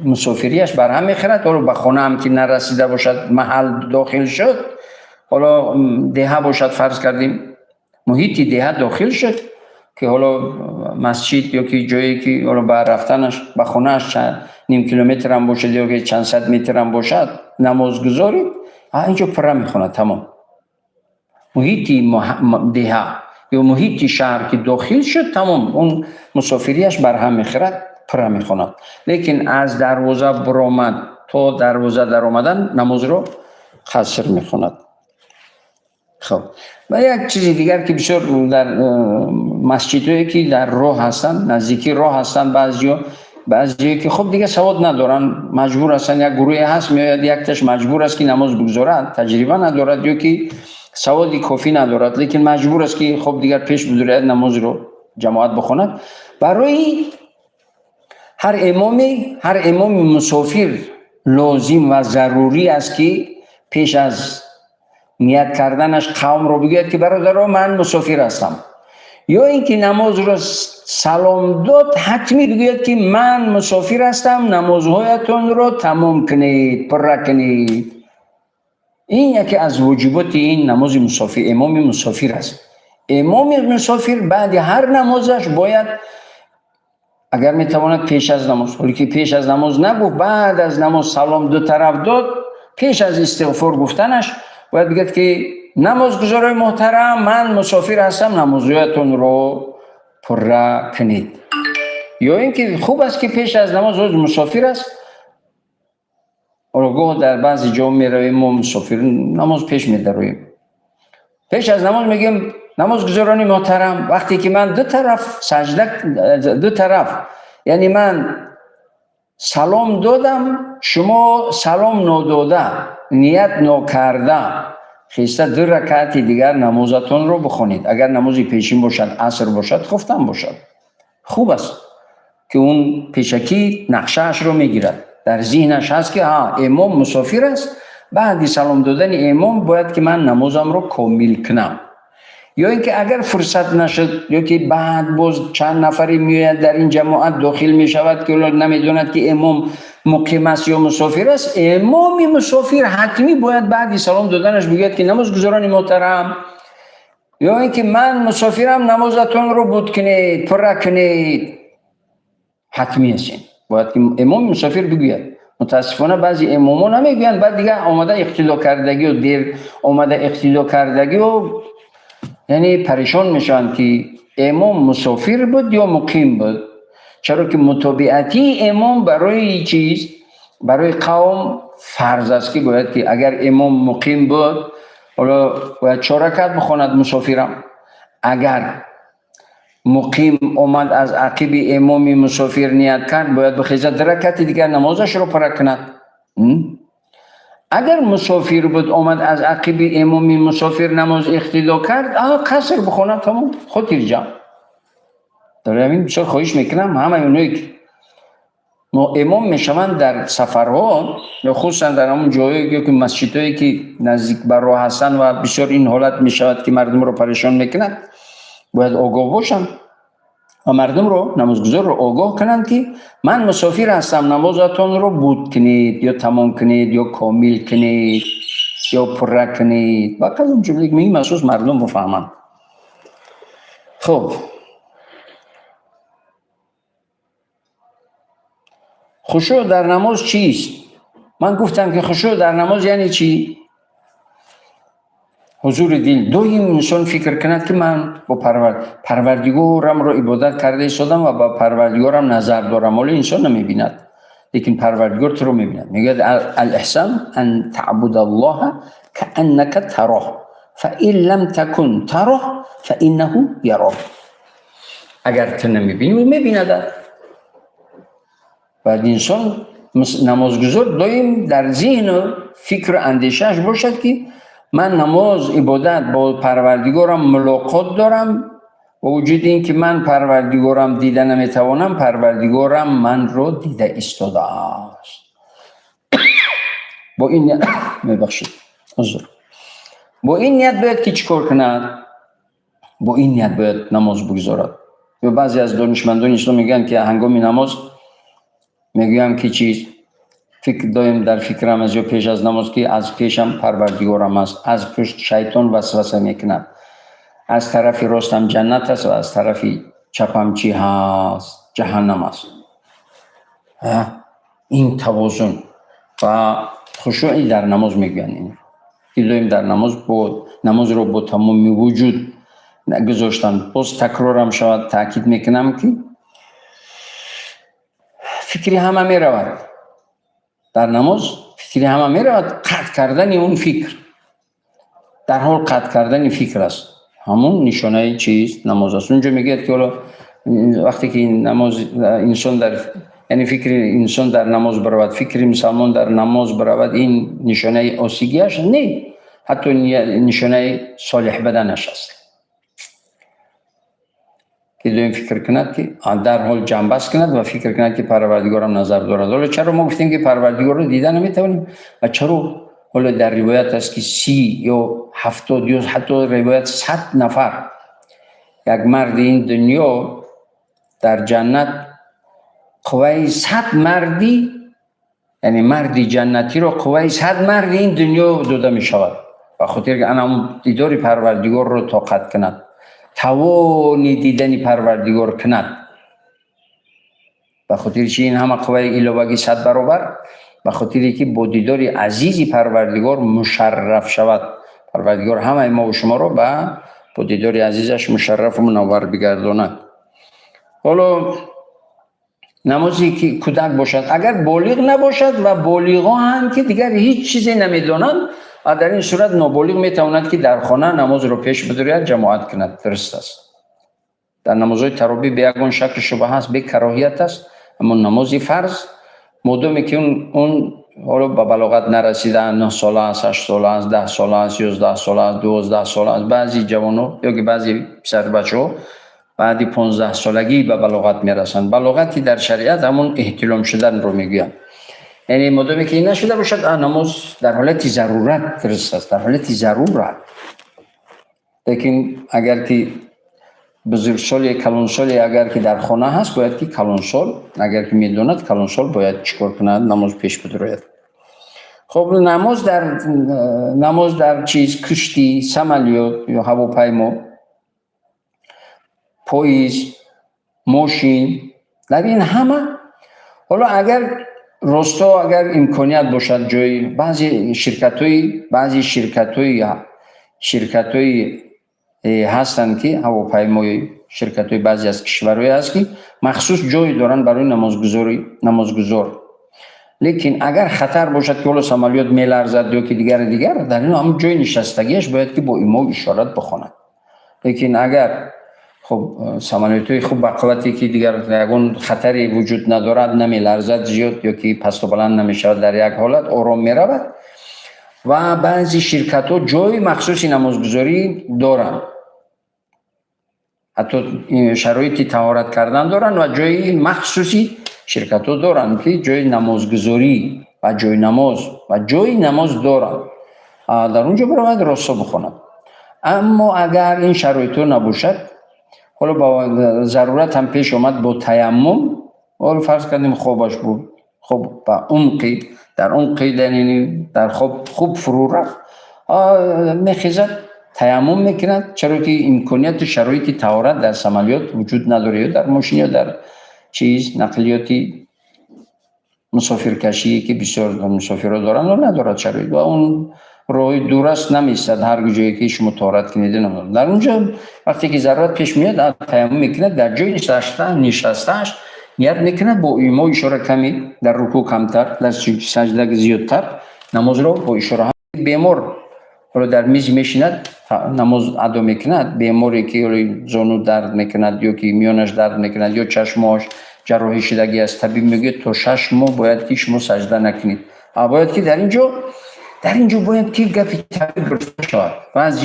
مسافریش بر هم میخورد. حالا به خانه هم که نرسیده باشد محل داخل شد، حالا دهه باشد فرض کردیم محیط دهه داخل شد که حالا مسجد یا که جایی که حالا به رفتنش به خونهش نیم کیلومتر هم باشد یا که چند صد متر هم باشد نماز گذارید، اینجا پره میخواند. تمام محیط دهه یا محیط شهر که داخل شد تمام اون مسافریش بر هم میخورد، پره میخواند. لیکن از دروازه برآمد تا دروازه در آمدن نماز رو قصر میخواند. خب و یک چیز دیگر که بسیار در مسجدهایی که در راه هستند، نزدیکی راه هستند، بعضی که خب دیگه سواد ندارن، مجبور هستن، یک گروه هست میاد یک تاش مجبور است که نماز بگذارد، تجربه ندارد یا که سوادی کافی ندارد، لیکن مجبور است که خب دیگر پیش بدورد نماز رو جماعت بخواند. برای هر امام مسافر لازم و ضروری است که پیش از نیت کردنش قوم رو بگوید که برادران من مسافر هستم، یا اینکه نماز رو سلام داد حتمی بگوید که من مسافر هستم، نمازهایتون رو تمام کنید، پر کنید. این یکی از واجبات این نماز مسافر، امام مسافر است. امام مسافر بعد هر نمازش باید اگر میتواند پیش از نماز، ولی که پیش از نماز نگفت، بعد از نماز سلام دو طرف داد، پیش از استغفار گفتنش باید بگید که نمازگزارای محترم من مسافر هستم، نمازهایتون رو پر کنید. یا اینکه خوب است که پیش از نماز مسافر است، گاه در بعضی جا میرویم ما مسافر نماز پیش میدرویم، پیش از نماز میگیم نمازگزاران محترم وقتی که من دو طرف یعنی من سلام دادم شما سلام نداده نیت نکرده، خیسته 2 رکعت دیگر نمازتون رو بخونید. اگر نمازی پیشین باشد، عصر باشد، خفتن باشد، خوب است که اون پیشکی نقشهش رو میگیرد، در ذهنش هست که امام مسافر است، بعد سلام دادن امام باید که من نمازم رو کامل کنم. یا اینکه اگر فرصت نشد یا که بعد باز چند نفری میاد در این جماعت داخل میشود که نمیدوند که امام مقیم است یا مسافر است، امام مسافر حتمی باید بعد سلام دادنش بگوید که نمازگزاران محترم، یا اینکه من مسافرم نمازتون رو بود کنید، پر کنید، حتمی است. باید که امام مسافر بگوید. متاسفانه بعضی امامان نمیگویند، بعد دیگه آمده اقتدا کردگی و دیر آمده اقتدا کردگی و یعنی پریشان میشن که امام مسافر بود یا مقیم بود، چرا که متابعتی امام برای چیز برای قوم فرض است که باید که اگر امام مقیم بود حالا باید 4 رکعت بخواند مسافرم، اگر مقیم اومد از عقب امام مسافر نیت کرد باید بخیزد 2 رکعت دیگر نمازش رو پر کند. اگر مسافر بود اومد از عقب امام مسافر نماز اقتدا کرد قصر بخونه، تمام خود ارجع. در همین بسیار خواهش میکنم همه اونایی که امام میشوند در سفرها یا خصوصا در همون جایی که مسجدهایی که نزدیک بر راه هستند و بسیار این حالت میشود که مردم رو پریشان میکنند، باید آگاه باشند و مردم رو نمازگزار رو آگاه کنند که من مسافر هستم، نمازتون رو بود کنید یا تمام کنید یا کامل کنید یا پر کنید. با کلام جمله که میگیم محسوس مردم بفهمند. خب خشوع در نماز چیست؟ من گفتم که خشوع در نماز یعنی چی؟ حضور دل. دویم انسان فکر کند که من با پروردگارم رو عبادت کرده ایستادم و با پروردگارم نظر دارم، ولی انسان نمیبیند، لیکن پروردگار تو رو میبیند. میگه الاحسان ان تعبد الله كأنك تراه فإن لم تكن تراه فإنه يراك. اگر تو نمیبینی میبیند. بعد انسان نمازگزار دائم در ذهن و فکر و اندیشهش باشد که من نماز عبادت با پروردگارم ملاقات دارم، با وجود این که من پروردگارم دیده نمیتوانم، پروردگارم من رو دیده ایستاده است. با این میبخشید عذر. با این نیت باید که چیکار کند؟ با این نیت باید نماز بگذارد. و بعضی از دانشمندان اسلام میگن که هنگام نماز میگویم که چیز فکر دایم در فکرم از یا پیش از نماز که از پیشم پروردگارم است، از پشت شیطان وسوسه میکند، از طرف راستم جنت است و از طرف چپم چی هست؟ جهنم است. این توازن و خشوعی در نماز میگن. این دایم در نماز رو با تمام وجود گذاشتن. باز تکرارم شود تاکید میکنم که فکری همه میرود در نماز، فکری همه میرود. قطع کردن اون فکر در حال قطع کردن فکر است، همون نشانه چیز نماز است. اونجا میگه که وقتی که نماز انسان در یعنی فکر انسان در نماز برود، فکر مسلمان در نماز برود، این نشانه آسیگیش نه، حتی نشانه صالح بدنش است که دویم فکر کند که در حال جنبست کند و فکر کند که پروردگارم نظر دارد. حالا چرا ما گفتیم که پروردگار رو دیدن نمیتونیم و چرا حالا در روایت است که 30 یا 70 یا حتی روایت 100 نفر یک مرد این دنیا در جنت قوی 100 مردی، یعنی مردی جنتی رو قوی 100 مرد این دنیا داده می شود و خاطر که انا دیدار پروردگار رو طاقت کند، توانی دیدن پروردگار کند. به خاطر چی این همه قوی الهی 100 برابر؟ به خاطری که با دیدار عزیزی پروردگار مشرف شود. پروردگار همه ما و شما رو با دیدار عزیزش مشرف و منور بگرداند. حالا نمازی که کودک باشد، اگر بالغ نباشد و بالغا هم که دیگر هیچ چیزی نمیدانند، در این صورت نابالغ میتواند که در خانه نماز رو پیش بدارد، جماعت کند. درست است. در نمازهای تراویح به یگان شک شبهه است، به کراهیت است، اما نمازی فرض مادامی که اون حالا به بلاغت نرسیده، 9 ساله است، 8 ساله است، 10 ساله است، 11 ساله است، 12 ساله است، بعضی جوانو یا که بعضی پسر بچه‌ها بعدی 15 سالگی به بلاغت میرسند. بلاغتی در شریعت همون احتلام شدن رو میگن. یعنی مادامی که این نشده باشد، نماز در حالت ضرورت درست است، در حالت ضرورت. لیکن اگر که بزرگسال یا کلانسال اگر که در خانه هست، باید که کلانسال اگر که میداند کلانسال باید چیکار کند؟ نماز پیش بدارد. خب نماز در چیز کشتی، سمالیات یا هواپیما، پاییز، ماشین، در این همه حالا اگر راستا اگر امکانیت باشد جای بعضی شرکت‌های هستند که هواپیمای شرکت‌های بعضی از کشورهای هست که مخصوص جای دارن برای نمازگزار. لیکن اگر خطر باشد که حالا سمالیات میلرزد یا که دیگر در این هم جای نشستگیش باید که با ایما اشارت بخواند. لیکن اگر خب سمالیات‌های خوب بقوتی که دیگر یگون خطری وجود ندارد، نمیلرزد زیاد یا که پست و بلند نمیشود، در یک حالت آرام میرود و بعضی شرکت‌ها جای مخصوصی نمازگزاری دارند، حتی شرایطی طهارت کردن دارند و جای مخصوصی شرکت‌ها دارند که جای نمازگزاری و جای نماز دارند، در اونجا باید راستا بخواند. اما اگر این شرایط‌ها نباشد، حالا با ضرورت هم پیش اومد با تیمم، حالا فرض کردیم خوابش بود، خب در عمقی یعنی در خوب فرو رفت، میخیزد تیمم میکند، چرا که امکانیت شرایط طهارت در سمالیات وجود نداره، یا در ماشین یا در نقلیاتی مسافرکشی که بسیار مسافرها دارن و ندارد شرایط و اون راه دور است نمیستد هر جایی که شما طهارت کنید نمیدونم. در اونجا وقتی که ضرورت پیش میاد تیمم میکند، در جای نشستهش نیت میکند با ایما اشاره کمی، در رکوع کمتر، در سجده زیادتر، نماز رو با اشاره هم. بیمار حالا در میز میشیند نماز ادا میکند، بیماری که زانو درد میکند یا که میانش درد میکند یا چشماش جراحی شدگی است، طبیب میگه تا 6 ماه باید که شما سجده نکنید. باید که در اینجا باید که گپی طبیب برسه شود و از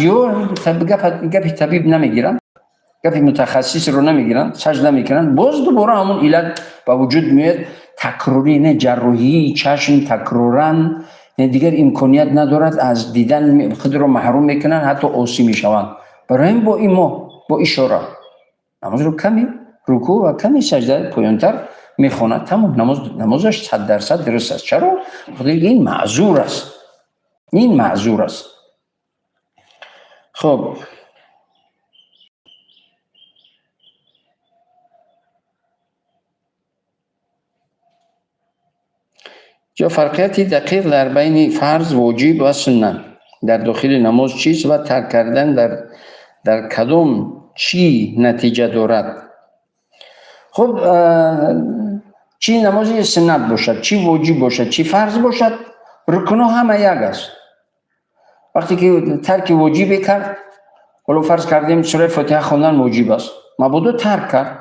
گپی طبیب نمیگیرن، گپی متخصص رو نمیگیرن، سجده میکنن، باز دوباره همون علت با وجود میاد. تکراری نه جراحی چشم تکرارن، یعنی دیگر امکانیت ندارد، از دیدن خود را محروم میکنن، حتی عاصی میشوند. برای این با این با اشاره نماز رو کمی رکوع و کمی سجده پایانتر میخواند، تمام نمازش 100% درست است. چرا؟ خاطر این معذور است، این معذور است. خب جا فرقیتی دقیق در بین فرض، واجب و سنت در داخل نماز چیست و ترک کردن در کدام چی نتیجه دارد؟ خب چی نماز سنت باشد، چی واجب باشد، چی فرض باشد، رکنها همه یک است. وقتی که ترک واجب کرد، ولو فرض کردیم سوره فاتحه خواندن واجب است، مبادا ترک کرد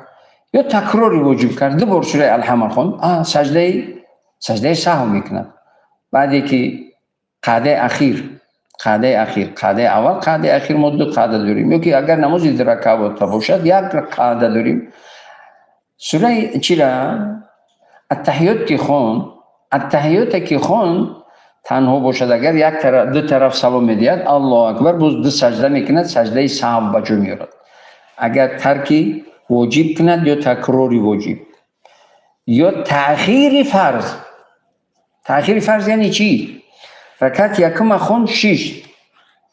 یا تکراری واجب کرد، دو بار سوره الحمد خواند، سجده سهو میکند. بعدی که قعده اول قعده اخیر ما دو قعده داریم، یکی اگر نماز در رکعت باشد یک قعده داریم. سوره چی را التحیات که خون تنها باشد، اگر یک طرف دو طرف سلام میدهد الله اکبر، باز دو سجده میکند، سجده سهو بجا میارد. اگر ترکی واجب کند یا تکراری واجب یا تأخیر فرض یعنی چی؟ رکعت یکم خون 6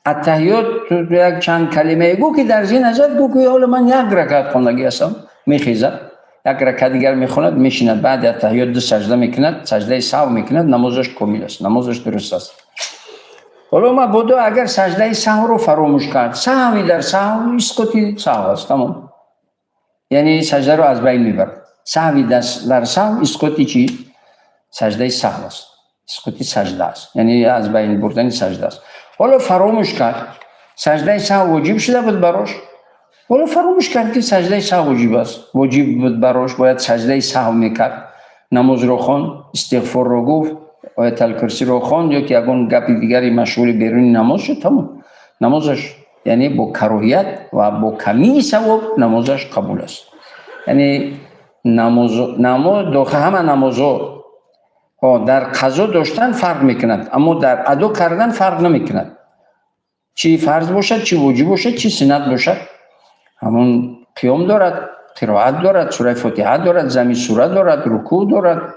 التحیات یک چند کلمه گو که در ذهن ازت گو که حالا من یک رکعت خوندگی هستم، میخیزد یک رکعت دیگر میخوند، میشیند، بعد التحیات دو سجده میکند، سجده سهو میکند، نمازش کامل است، نمازش درست است. حالا ما بودو اگر سجده سهو رو فراموش کرد، سهوی در سهو اسقاطی سهو است، تمام، یعنی سجده رو از بین میبرد. سهوی در سهو اسقاطی چی؟ سجده سهو است، اسقاطی سجده است، یعنی از بین بردن سجده است. حالا فراموش کرد، سجده سهو واجب شده بود براش، حالا فراموش کرد که سجده سهو واجب بود براش، باید سجده سهو میکرد، نماز رو خوند، استغفار رو گفت، آیت الکرسی رو خوند، یا که یگون گپ دیگری مشغول بیرون نماز شد، تمام نمازش، یعنی با کراهیت و با کمی ثواب نمازش قبول است. یعنی نماز داخل همه نمازها در قضا داشتن فرق میکند، اما در ادا کردن فرق نمیکند. چی فرض باشد، چی واجب باشد، چی سنت باشد، همون قیام دارد، قرائت دارد، سوره فاتحه دارد، زمین سوره دارد، رکوع دارد،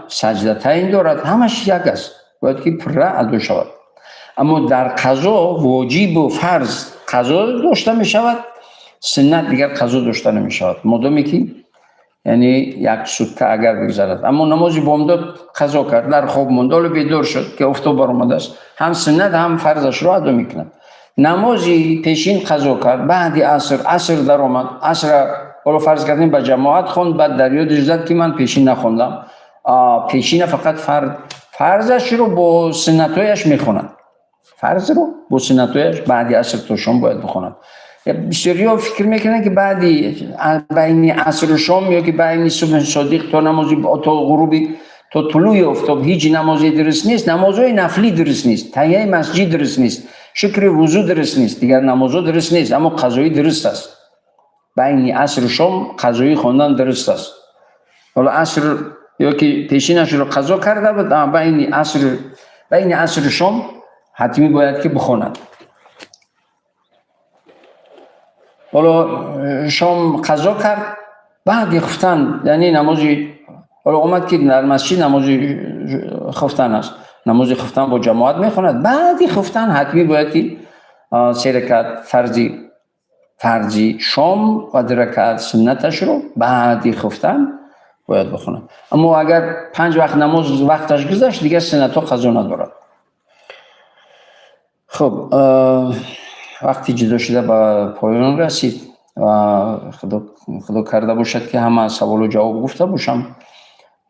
سجدتین دارد، همش یک است، باید که پر ادا شود. اما در قضا واجب و فرض قضا داشته می شود، سنت دیگر قضا داشته نمی شود، مادامی که یعنی یک سوته اگر بگذرد. اما نمازی بامداد قضا کرد، در خواب ماند، بیدار شد که افتاد برآمده است، هم سنت هم فرضش را ادا میکند. نمازی پیشین قضا کرد، بعد عصر در آمد، عصر ولو فرض کردیم به جماعت خوند، بعد در یادش زد که من پیشین نخوندم، پیشین فقط فرضش رو با سنتایش میخوند، فرض رو با سنتایش بعد عصر تا شام باید بخوند. بسیاریا فکر میکنن که بعدی بین عصر و شام یا که بین صبح صادق تا نمازی تا غروبی تا طلوع آفتاب هیچ نمازی درست نیست، نمازهای نفلی درست نیست، تهیه مسجد درست نیست، شکر وضو درست نیست، دیگر نمازها درست نیست، اما قضایی درست است. بین عصر و شام قضایی خواندن درست است. حالا عصر یا که پیشینش رو قضا کرده بود، بین عصر و شام حتمی باید که بخواند. حالا شام قضا کرد، بعد خفتن، یعنی نمازی، حالا اومد که در مسجد نمازی خفتن است، نمازی خفتن با جماعت میخواند، بعدی خفتن حتمی باید که 3 رکعت فرضی شام و 2 رکعت سنتش رو بعدی خفتن باید بخواند. اما اگر 5 وقت نماز وقتش گذشت دیگه سنت ها قضا ندارد. خب وقتی جدا شده به پایان رسید و خدا کرده باشد که همه سوال و جواب گفته باشم.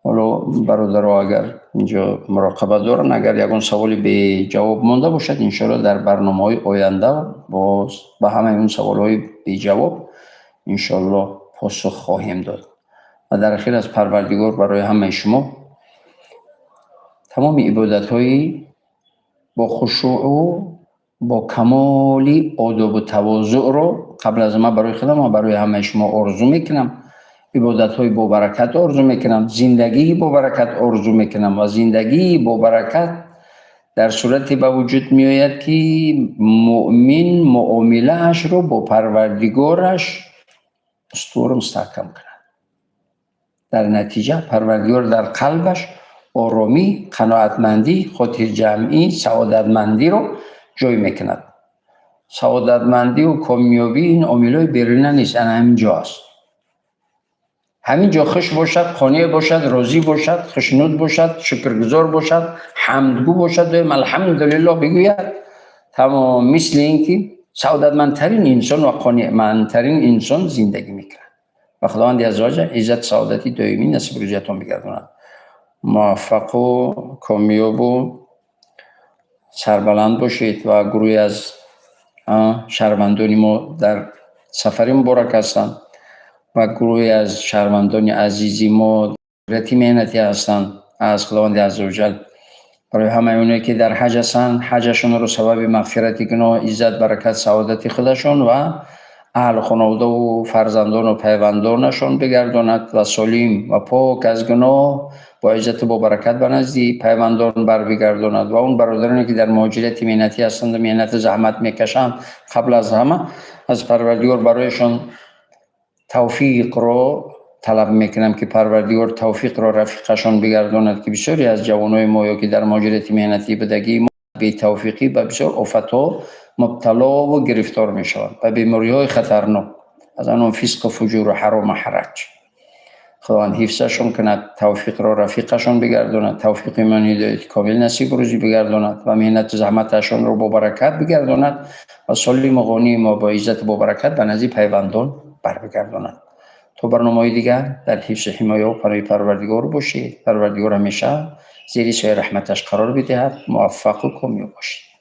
حالا برادرها اگر اینجا مراقبه دارن، اگر یکون سوالی به جواب مانده باشد، انشاءالله در برنامه‌های آینده باز به همه اون سوال‌های به جواب انشاءالله پاسخ خواهیم داد. و در اخیر از پروردگار برای همه شما تمام عبادت‌های با خشوع و با کمالی آداب و تواضع رو قبل از ما برای خودم و برای همه شما آرزو میکنم. عبادت‌های با برکت آرزو میکنم، زندگی با برکت آرزو میکنم و زندگی با برکت در صورتی به وجود می آید که مؤمن معامله اش رو با پروردگارش استوار مستحکم کند. در نتیجه پروردگار در قلبش آرامی، قناعتمندی، خاطر جمعی، سعادتمندی رو جای میکند. سعادتمندی و کامیابی این عاملای بیرونی نیست، همینجا است. همینجا خوش باشد، قانع باشد، راضی باشد، خوشنود باشد، شکرگزار باشد، حمدگو باشد و الحمدلله بگوید. تمام مثل اینکه سعادتمندترین انسان و قانعمندترین انسان زندگی میکند. و خداوند عزوجل عزت سعادتی دائمی نصیب روزیتون بگرداند. موفق و کامیاب و سربلند باشید و گروهی از شهروندان ما در سفر مبارک هستند و گروهی از شهروندان عزیزی ما رتی مهنتی هستند. از خداوند عزوجل برای همه اونایی که در حج هستند، حجشون رو سبب مغفرت گناه، عزت، برکت، سعادت خودشون و اهل خانواده و فرزندان و پیوندانشون بگرداند و سالم و پاک از گناه با عزت و با برکت به نزد پیوندان بر بگرداند. و اون برادرانی که در مهاجرت مهنتی هستند و مهنت زحمت میکشند، قبل از همه از پروردگار برایشان توفیق را طلب میکنم که پروردگار توفیق را رفیقشان بگرداند که بسیاری از جوانای ما که در مهاجرت مهنتی بدگی ما بی توفیقی به بسیار آفت‌ها مبتلا و گرفتار میشوند و بیماری‌های خطرناک از آن فسق و فجور و حرام و حرج. خداوند حفظشون کند، توفیق را رفیقشان بگرداند، توفیق ایمان هدایت کامل نصیب روزی بگرداند و مهنت زحمتشان را با برکت بگرداند و سالم و غنی ما با عزت با برکت به نزد پیوندان بر بگرداند. تو برنامه‌های دیگر در حفظ حمایه و پناه پروردگار باشید. پروردگار همیشه زیر سایه رحمتش قرار بدهد. موفق و کامیاب باشید.